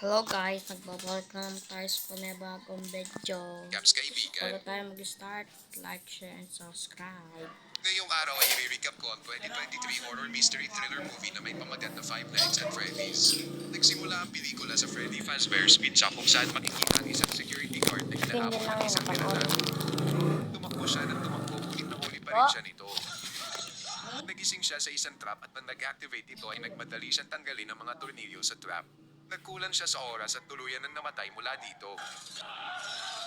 Hello guys, nagbabalik naman tayo sa panibagong video. Caps kaibigan. Bago tayo mag-start, like, share, and subscribe. Ngayong araw ay i-recap ko ang 2023 horror mystery thriller movie na may pamagat na Five Nights at Freddy's. Nagsimula ang pelikula sa Freddy Fazbear's Pizza kung saan makikita ang isang security guard na hinahabol ng isang nilalang. Tumakbo siya ng tumakbo, ngunit nahuli pa rin siya nito. Nagising siya sa isang trap at nang nag-activate ito ay nagmadali siyang tanggalin ang mga tornilyo sa trap. Nagkulang siya sa oras at tuluyan ng namatay mula dito.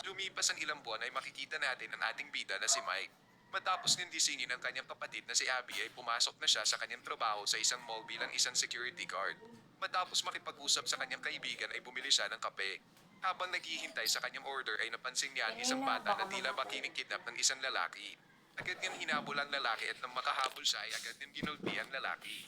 Lumipas ang ilang buwan ay makikita natin ang ating bida na si Mike. Matapos nindisingin ng kanyang kapatid na si Abby ay pumasok na siya sa kanyang trabaho sa isang mall bilang isang security guard. Matapos makipag-usap sa kanyang kaibigan ay bumili siya ng kape. Habang naghihintay sa kanyang order ay napansin niya ang isang bata na tila ba kinikidnap ng isang lalaki. Agad niyang hinabol ang lalaki at nang makahabol siya ay agad niyang ginulpi ang lalaki.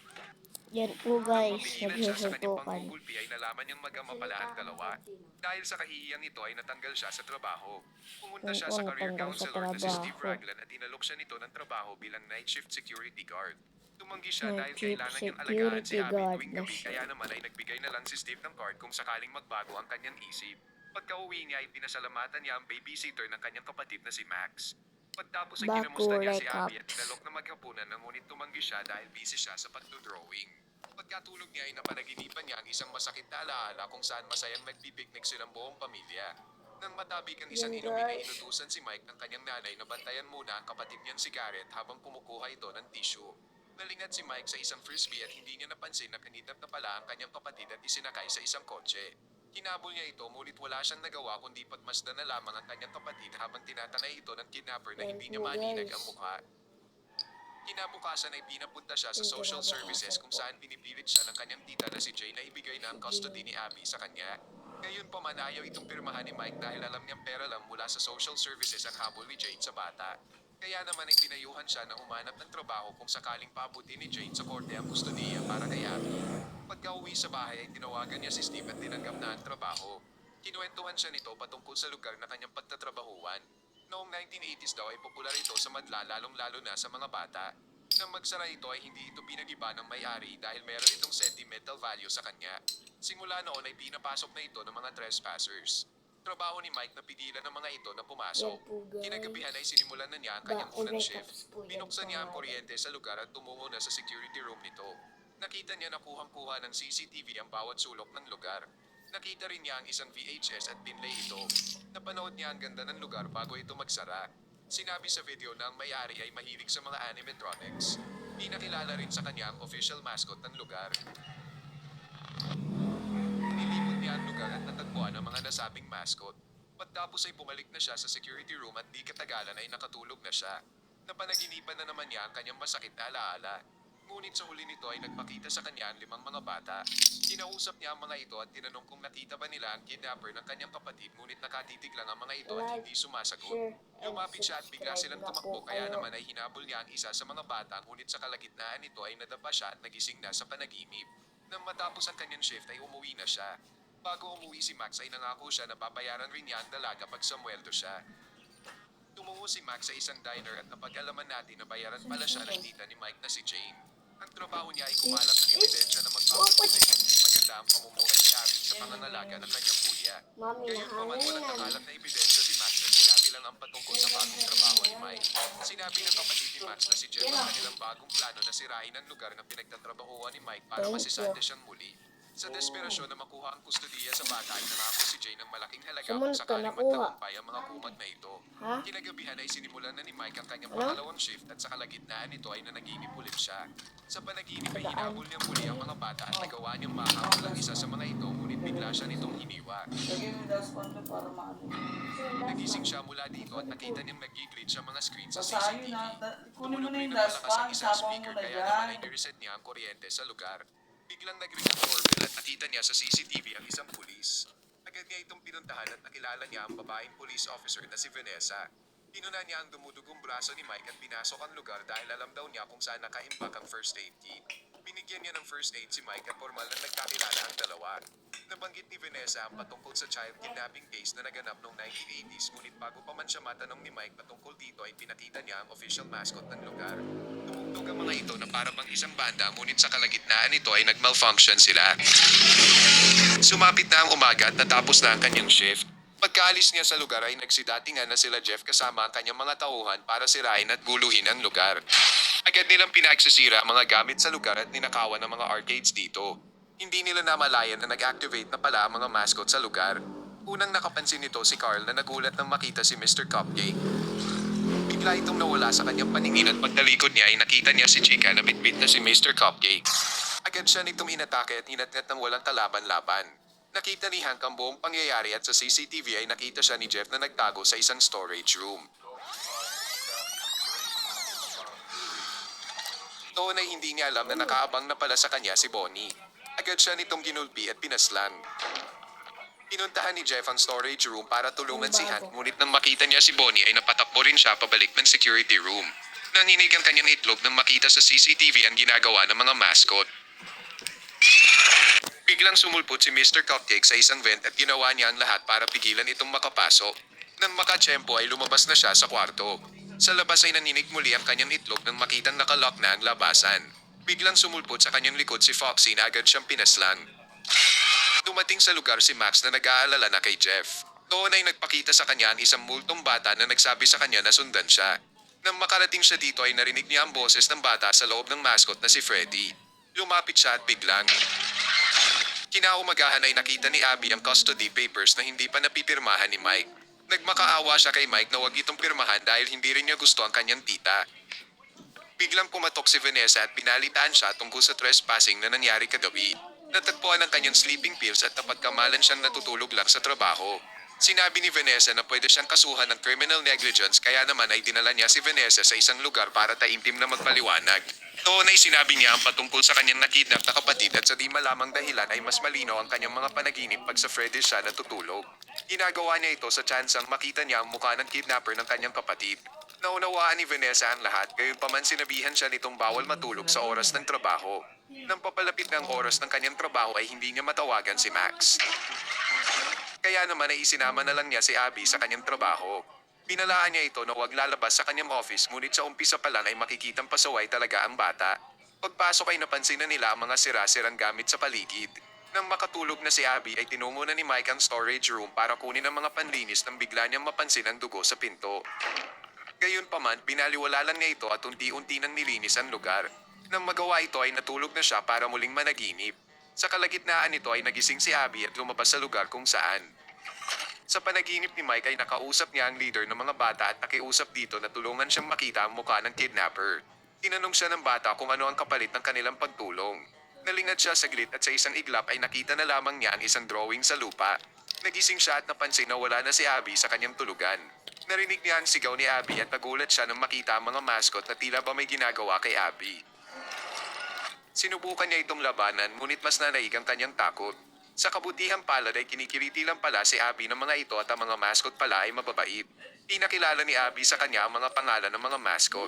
Yan po guys, Mabihilan siya sa kanyang nagsusutukan. panggugulpi ay nalaman niyang mag-ama pala ang dalawa. Dahil sa kahihiyang ito ay natanggal siya sa trabaho. Pumunta siya sa career Natanggal sa counselor na si Steve trabaho. Raglan at inalok siya nito ng trabaho bilang night shift security guard. Tumanggi siya Night dahil shift kailangan niyang alagaan si security Abby guard tuwing na gabi siya. kaya naman ay nagbigay na lang si Steve ng card kung sakaling magbago ang kanyang isip. Pagka-uwi niya ay pinasalamatan niya ang babysitter ng kanyang kapatid na si Max. Pagtapos ay kinamusta niya si Baku Abby at inalok na maghapunan ng ngunit tumanggi siya dahil busy siya sa pagdodrawing. Pagkatulog niya ay napanaginipan niya ang isang masakit na alaala kung saan masayang nagpipiknik silang buong pamilya. Nang matabig ang isang Yan, inumin ay guys. inutusan si Mike ng kanyang nanay na bantayan muna ang kapatid niyang si Garrett habang kumukuha ito ng tissue. Nalingat si Mike sa isang frisbee at hindi niya napansin na kinidnap na pala ang kanyang kapatid at isinakay sa isang kotse. Hinabol niya ito ngunit wala siyang nagawa kundi pagmasdan na lamang ang kanyang kapatid habang tinatanay ito ng kidnapper na Yan hindi po, niya maaninag guys. ang mukha. Kinabukasan ay pinapunta siya sa social services kung saan pinipilit siya ng kanyang tita na si Jay na ibigay na ang custody ni Abby sa kanya. Ngayon pa man ayaw itong pirmahan ni Mike dahil alam niyang pera lang mula sa social services ang habol ni Jane sa bata. Kaya naman ay pinayuhan siya na humanap ng trabaho kung sakaling paabutin ni Jane sa korte ang kustodiya para kay Abby. Pagka-uwi sa bahay ay tinawagan niya si Steve at tinanggap na ang trabaho. Kinuwentuhan siya nito patungkol sa lugar na kanyang pagtatrabahuan. Noong 1980s daw ay popular ito sa madla lalong-lalo na sa mga bata. Nang magsara ito ay hindi ito pinagiba ng may-ari dahil meron itong sentimental value sa kanya. Simula noon ay pinapasok na ito ng mga trespassers. Trabaho ni Mike na pigilan ng mga ito na pumasok. Yan po, guys. Kinagabihan ay sinimulan na niya ang kanyang Baku unang recaps shift. po yan, Binuksan niya ang pangalan. kuryente sa lugar at tumungo na sa security room nito. Nakita niya na kuhang-kuha ng CCTV ang bawat sulok ng lugar. Nakita rin niya ang isang VHS at pinlay ito. Napanood niya ang ganda ng lugar bago ito magsara. Sinabi sa video na ang may-ari ay mahilig sa mga animatronics. Pinakilala rin sa kanya ang official mascot ng lugar. Nilipot niya ang lugar at natagpuan ang mga nasabing mascot. Pagtapos ay bumalik na siya sa security room at di katagalan ay nakatulog na siya. Napanaginipan na naman niya ang kanyang masakit na alaala. Ngunit sa huli nito ay nagpakita sa kanya ang 5 mga bata. Kinausap niya ang mga ito at tinanong kung nakita ba nila ang kidnapper ng kanyang kapatid ngunit nakatitig lang ang mga ito at hindi sumasagot. Share, and Lumapit siya at bigla silang subscribe na tumakbo po kaya kayo. naman ay hinabol niya ang isa sa mga bata ngunit sa kalagitnaan nito ay nadapa siya at nagising na sa panaginip. Nang matapos ang kanyang shift ay umuwi na siya. Bago umuwi si Max ay nangako siya na babayaran rin niya ang dalaga pag sumweldo siya. Tumungo si Max sa isang diner at napag-alaman natin na bayaran pala siya ng tita ni Mike na si Jane. Ang trabaho niya ay kumalat ng ebidensya na magpapatunay na hindi maganda ang pamumuhay ni Abby sa pangangalaga ng kanyang kuya. Mami, Gayon pa man walang nahanginan. nakalat na ebidensya si Max at sinabi lang ang patungkol sa bagong trabaho ni Mike. Sinabi ng kapatid ni Max na si Jeff ang kanilang bagong plano na sirahin ang lugar na pinagtatrabahuan ni Mike para Thank masisante you. siyang muli. Sa desperasyon na makuha ang kustodiya sa bata ay nangako si Jane ng malaking halaga Sa kung multo, sakaling nakuha. magtagumpay ang mga kumag na ito. Ha? Kinagabihan ay sinimulan na ni Mike ang kanyang Ano? pangalawang shift at sa kalagitnaan nito ay nanaginip ulit siya. Sa panaginip ay Tadaan. hinabol niya muli ang mga bata at nagawa niyang mahabol ang isa sa mga ito ngunit bigla siya nitong hiniwa. Lagyan mo yung dustpan doon para maano. Nagising siya mula dito at nakita niyang nag-glitch ang mga screen sa Basahin CCTV. na. Kunin mo Tumunog na rin yung ng malakas ang dustpan. isang Isapang mo speaker na kaya naman ay dyan. nireset niya ang kuryente sa lugar. Biglang nag-ring ang doorbell at nakita niya sa CCTV ang isang pulis. Agad niya itong pinuntahan at nakilala niya ang babaeng police officer na si Vanessa. Pinuna niya ang dumudugong braso ni Mike at pinasok ang lugar dahil alam daw niya kung saan nakaimbak ang first aid kit. Binigyan niya ng first aid si Mike at formal na nagkakilala ang dalawa. Nabanggit ni Vanessa ang patungkol sa child kidnapping case na naganap noong 1980s ngunit bago pa man siya matanong ni Mike patungkol dito ay pinakita niya ang official mascot ng lugar. Tumugtog ang mga ito na para bang isang banda ngunit sa kalagitnaan nito ay nag-malfunction sila. Sumapit na ang umaga at natapos na ang kanyang shift. Pagkaalis niya sa lugar ay nagsidatingan na sila Jeff kasama ang kanyang mga tauhan para sirain at guluhin ang lugar. Agad nilang pinagsisira ang mga gamit sa lugar at ninakawan ang mga arcades dito. Hindi nila namalayan na nag-activate na pala ang mga mascot sa lugar. Unang nakapansin nito si Carl na nagulat nang makita si Mr. Cupcake. Bigla itong nawala sa kanyang paningin at pagtalikod niya ay nakita niya si Chica na bitbit na si Mr. Cupcake. Agad siya nitong inatake at hinatnet ng walang kalaban-laban. Nakita ni Hank ang buong pangyayari at sa CCTV ay nakita siya ni Jeff na nagtago sa isang storage room. Noon ay hindi niya alam na nakaabang na pala sa kanya si Bonnie. Agad siya nitong ginulpi at pinaslan. Pinuntahan ni Jeff ang storage room para tulungan si Hank, ngunit nang makita niya si Bonnie ay napatakbo rin siya pabalik ng security room. Nanginig ang kanyang itlog nang makita sa CCTV ang ginagawa ng mga mascot. Biglang sumulpot si Mr. Cupcake sa isang vent at ginawa niya ang lahat para pigilan itong makapasok. Nang makatsyempo ay lumabas na siya sa kwarto. Sa labas ay naninig muli ang kanyang itlog nang makitang nakalock na ang labasan. Biglang sumulpot sa kanyang likod si Foxy na agad siyang pinaslang. Dumating sa lugar si Max na nag-aalala na kay Jeff. Noon ay nagpakita sa kanya ang isang multong bata na nagsabi sa kanya na sundan siya. Nang makarating siya dito ay narinig niya ang boses ng bata sa loob ng mascot na si Freddy. Lumapit siya at biglang kinaumagahan ay nakita ni Abby ang custody papers na hindi pa napipirmahan ni Mike. Nagmakaawa siya kay Mike na wag itong pirmahan dahil hindi rin niya gusto ang kanyang tita. Biglang pumatok si Vanessa at binalitaan siya tungkol sa trespassing na nangyari kagabi. Natagpuan ang kanyang sleeping pills at napagkamalan siyang natutulog lang sa trabaho. Sinabi ni Vanessa na pwede siyang kasuhan ng criminal negligence kaya naman ay dinala niya si Vanessa sa isang lugar para taimtim na magpaliwanag. Noon ay sinabi niya ang patungkol sa kanyang nakidnap na kapatid at sa di malamang dahilan ay mas malinaw ang kanyang mga panaginip pag sa Freddy siya natutulog. Ginagawa niya ito sa tsansang makita niya ang mukha ng kidnapper ng kanyang kapatid. Naunawaan ni Vanessa ang lahat, gayunpaman sinabihan siya nitong bawal matulog sa oras ng trabaho. Nang papalapit ng oras ng kanyang trabaho ay hindi niya matawagan si Max. Kaya naman ay isinama na lang niya si Abby sa kanyang trabaho. Pinalaan niya ito na huwag lalabas sa kanyang office, ngunit sa umpisa pa lang ay makikitang pasaway talaga ang bata. Pagpasok ay napansin na nila ang mga sira-sirang gamit sa paligid. Nang makatulog na si Abby ay tinungo na ni Mike ang storage room para kunin ang mga panlinis nang bigla niyang mapansin ang dugo sa pinto. Gayunpaman, binaliwala lang niya ito at unti-unti nang nilinis ang lugar. Nang magawa ito ay natulog na siya para muling managinip. Sa kalagitnaan nito ay nagising si Abby at lumabas sa lugar kung saan. Sa panaginip ni Mike ay nakausap niya ang leader ng mga bata at nakiusap dito na tulungan siyang makita ang mukha ng kidnapper. Tinanong siya ng bata kung ano ang kapalit ng kanilang pagtulong. Nalingad siya saglit at sa isang iglap ay nakita na lamang niya ang isang drawing sa lupa. Nagising siya at napansin na wala na si Abby sa kanyang tulugan. Narinig niya ang sigaw ni Abby at nagulat siya nang makita ang mga mascot na tila ba may ginagawa kay Abby. Sinubukan niya itong labanan ngunit mas nanaig ang kanyang takot. Sa kabutihang palad ay kinikiliti lang pala si Abby ng mga ito at ang mga mascot pala ay mababait. Pinakilala ni Abby sa kanya ang mga pangalan ng mga mascot.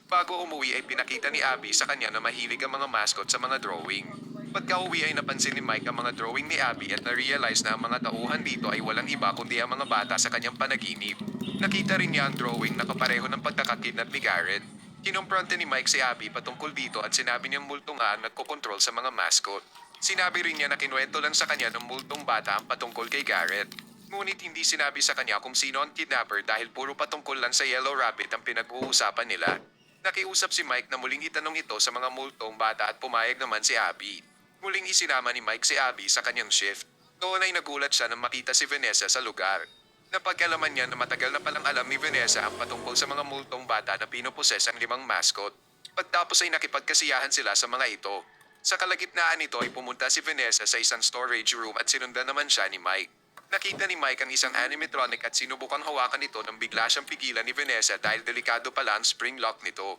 Bago umuwi ay pinakita ni Abby sa kanya na mahilig ang mga mascot sa mga drawing. Pagka-uwi ay napansin ni Mike ang mga drawing ni Abby at na-realize na ang mga tauhan dito ay walang iba kundi ang mga bata sa kanyang panaginip. Nakita rin niya ang drawing na kapareho ng pagkakakidnap ni Garrett. Kinumpronte ni Mike si Abby patungkol dito at sinabi niyang multong ang nagkokontrol sa mga mascot. Sinabi rin niya na kinuwento lang sa kanya ng multong bata ang patungkol kay Garrett. Ngunit hindi sinabi sa kanya kung sino ang kidnapper dahil puro patungkol lang sa Yellow Rabbit ang pinag-uusapan nila. Nakiusap si Mike na muling itanong ito sa mga multong bata at pumayag naman si Abby. Muling isinama ni Mike si Abby sa kanyang shift. Noon ay nagulat siya nang makita si Vanessa sa lugar. Napag-alaman niya na matagal na palang alam ni Vanessa ang patungkol sa mga multong bata na pinuposes ang 5 mascot. Pagtapos ay nakipagkasiyahan sila sa mga ito. Sa kalagitnaan nito ay pumunta si Vanessa sa isang storage room at sinundan naman siya ni Mike. Nakita ni Mike ang isang animatronic at sinubukang hawakan ito nang bigla siyang pigilan ni Vanessa dahil delikado pala ang spring lock nito.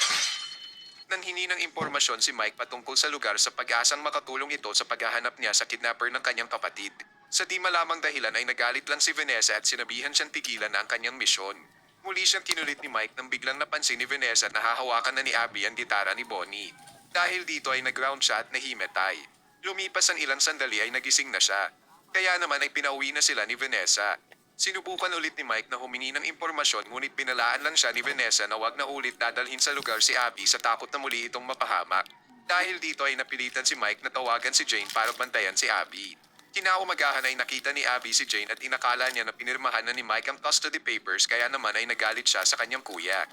Nang hingi ng impormasyon si Mike patungkol sa lugar sa pag-asang makatulong ito sa paghahanap niya sa kidnapper ng kanyang kapatid. Sa di malamang dahilan ay nagalit lang si Vanessa at sinabihan siyang tigilan na ang kanyang misyon. Muli siyang kinulit ni Mike nang biglang napansin ni Vanessa na hahawakan na ni Abby ang gitara ni Bonnie. Dahil dito ay nag-ground siya at nahimetay. Lumipas ang ilang sandali ay nagising na siya. Kaya naman ay pinauwi na sila ni Vanessa. Sinubukan ulit ni Mike na humingi ng impormasyon ngunit binalaan lang siya ni Vanessa na wag na ulit dadalhin sa lugar si Abby sa takot na muli itong mapahamak. Dahil dito ay napilitan si Mike na tawagan si Jane para bantayan si Abby. Kinaumagahan ay nakita ni Abby si Jane at inakala niya na pinirmahan na ni Mike ang custody papers kaya naman ay nagalit siya sa kanyang kuya.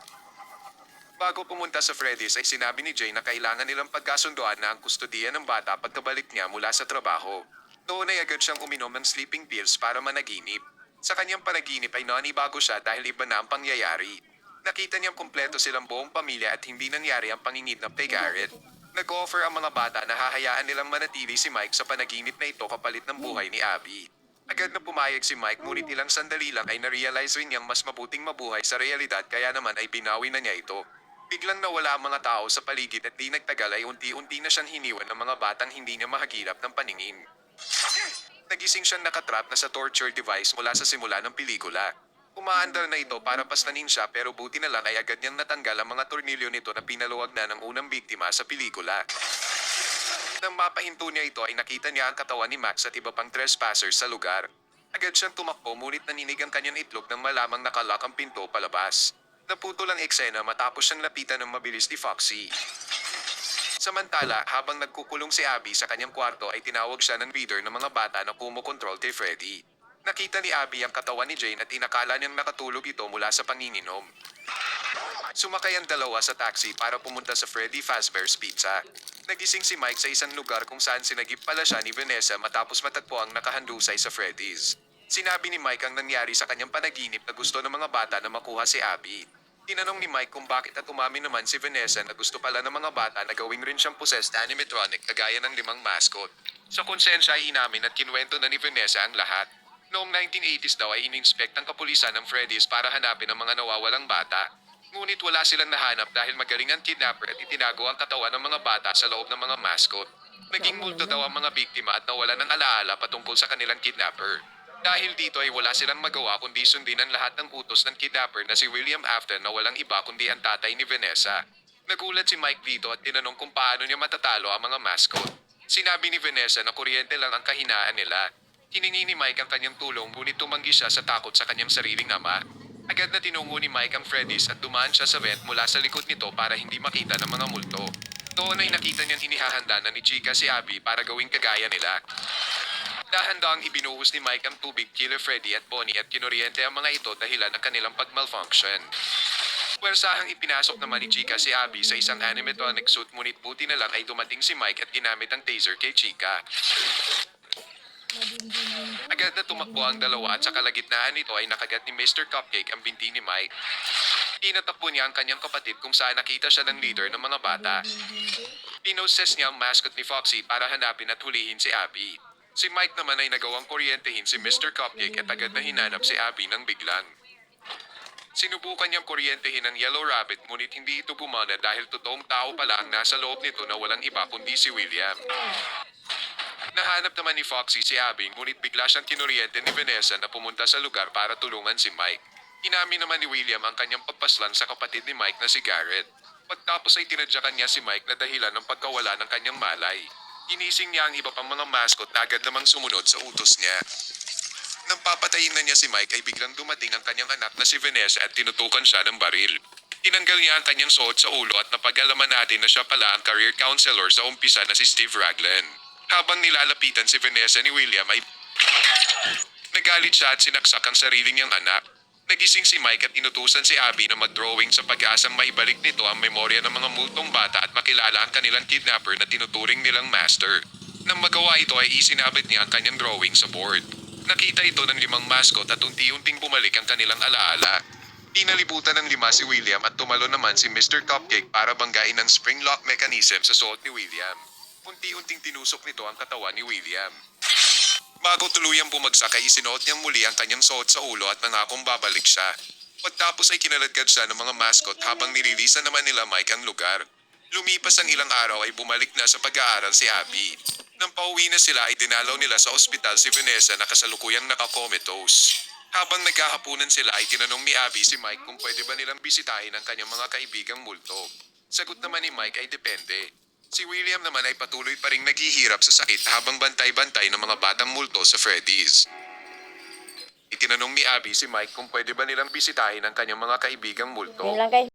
Bago pumunta sa Freddy's ay sinabi ni Jane na kailangan nilang pagkasunduan na ang kustodiya ng bata pagkabalik niya mula sa trabaho. Doon ay agad siyang uminom ng sleeping pills para managinip. Sa kanyang panaginip ay nanibago siya dahil iba na ang pangyayari. Nakita niyang kumpleto silang buong pamilya at hindi nangyari ang panginidnap kay Garrett. Nag-offer ang mga bata na hahayaan nilang manatili si Mike sa panaginip na ito kapalit ng buhay ni Abby. Agad na pumayag si Mike ngunit ilang sandali lang ay narealize rin niyang mas mabuting mabuhay sa realidad kaya naman ay binawi na niya ito. Biglang nawala ang mga tao sa paligid at di nagtagal ay unti-unti na siyang hiniwan ng mga batang hindi niya mahagilap ng paningin. Nagising siyang nakatrap na sa torture device mula sa simula ng pelikula. Umaandar na ito para pastanin siya pero buti na lang ay agad niyang natanggal ang mga tornilyo nito na pinaluwag na ng unang biktima sa pelikula. Nang mapahinto niya ito ay nakita niya ang katawan ni Max at iba pang trespassers sa lugar. Agad siyang tumakbo ngunit naninig ang kanyang itlog nang malamang nakalock ang pinto palabas. Naputol ang eksena matapos siyang lapitan ng mabilis ni Foxy. Samantala, habang nagkukulong si Abby sa kanyang kwarto ay tinawag siya ng leader ng mga bata na kumokontrol kay Freddy. Nakita ni Abby ang katawan ni Jane at inakala niyang nakatulog ito mula sa panginginom. Sumakay ang dalawa sa taxi para pumunta sa Freddy Fazbear's Pizza. Nagising si Mike sa isang lugar kung saan sinagip pala siya ni Vanessa matapos matagpo ang nakahandusay sa Freddy's. Sinabi ni Mike ang nangyari sa kanyang panaginip na gusto ng mga bata na makuha si Abby. Tinanong ni Mike kung bakit at umamin naman si Vanessa na gusto pala ng mga bata na gawing rin siyang possessed animatronic kagaya ng 5 mascot. Sa konsensya ay inamin at kinwento na ni Vanessa ang lahat. Noong 1980s daw ay ininspect ang kapulisan ng Freddy's para hanapin ang mga nawawalang bata. Ngunit wala silang nahanap dahil magaling ang kidnapper at itinago ang katawan ng mga bata sa loob ng mga mascot. Naging multo daw ang mga biktima at nawala ng alaala patungkol sa kanilang kidnapper. Dahil dito ay wala silang magawa kundi sundin ang lahat ng utos ng kidnapper na si William Afton na walang iba kundi ang tatay ni Vanessa. Nagulat si Mike dito at tinanong kung paano niya matatalo ang mga mascot. Sinabi ni Vanessa na kuryente lang ang kahinaan nila. Hiningi ni Mike ang kanyang tulong ngunit tumanggi siya sa takot sa kanyang sariling ama. Agad na tinungo ni Mike ang Freddy's at dumaan siya sa vent mula sa likod nito para hindi makita ng mga multo. Doon ay nakita niyang hinihahanda na ni Chica si Abby para gawing kagaya nila. Dahan-dahang ibinuhos ni Mike ang tubig kila Freddy at Bonnie at kinuryente ang mga ito dahilan ng kanilang pag-malfunction. Puwersahang ipinasok naman ni Chica si Abby sa isang animatronic suit ngunit buti na lang ay dumating si Mike at ginamit ang taser kay Chica. Agad na tumakbo ang dalawa at sa kalagitnaan nito ay nakagat ni Mr. Cupcake ang binti ni Mike. Tinatakbo niya ang kanyang kapatid kung saan nakita siya ng leader ng mga bata. Pinoses niya ang mascot ni Foxy para hanapin at hulihin si Abby. Si Mike naman ay nagawang kuryentehin si Mr. Cupcake at agad na hinanap si Abby ng biglang. Sinubukan niyang kuryentehin ang Yellow Rabbit ngunit hindi ito gumana dahil totoong tao pala ang nasa loob nito na walang iba kundi si William. Nahanap naman ni Foxy si Abby ngunit bigla siyang kinuryente ni Vanessa na pumunta sa lugar para tulungan si Mike. Inamin naman ni William ang kanyang pagpaslang sa kapatid ni Mike na si Garrett. Pagtapos ay tinadyakan niya si Mike na dahilan ng pagkawala ng kanyang malay. Inising niya ang iba pang mga mascot na agad namang sumunod sa utos niya. Nang papatayin na niya si Mike ay biglang dumating ang kanyang anak na si Vanessa at tinutukan siya ng baril. Tinanggal niya ang kanyang suot sa ulo at napag-alaman natin na siya pala ang career counselor sa umpisa na si Steve Raglan. Habang nilalapitan si Vanessa ni William ay nagalit siya at sinaksak ang sarili niyang anak. Nagising si Mike at inutusan si Abby na mag-drawing sa pag-asang maibalik nito ang memorya ng mga multong bata at makilala ang kanilang kidnapper na tinuturing nilang master. Nang magawa ito ay isinabit niya ang kanyang drawing sa board. Nakita ito ng 5 mascot at unti-unting bumalik ang kanilang alaala. Pinalibutan ng 5 si William at tumalo naman si Mr. Cupcake para banggain ang spring lock mechanism sa suot ni William. Unti-unting tinusok nito ang katawan ni William. Bago tuluyang bumagsak ay isinuot niyang muli ang kanyang suot sa ulo at nangakong babalik siya. Pagtapos ay kinaladkad siya ng mga mascot habang nililisan naman nila Mike ang lugar. Lumipas ang ilang araw ay bumalik na sa pag-aaral si Abby. Nang pauwi na sila ay dinalaw nila sa ospital si Vanessa na kasalukuyang nakakomatose. Habang naghahapunan sila ay tinanong ni Abby si Mike kung pwede ba nilang bisitahin ang kanyang mga kaibigang multo. Sagot naman ni Mike ay depende. Si William naman ay patuloy pa ring naghihirap sa sakit habang bantay-bantay ng mga batang multo sa Freddy's. Itinanong ni Abby si Mike kung pwede ba nilang bisitahin ang kanyang mga kaibigang multo. Yun lang guys.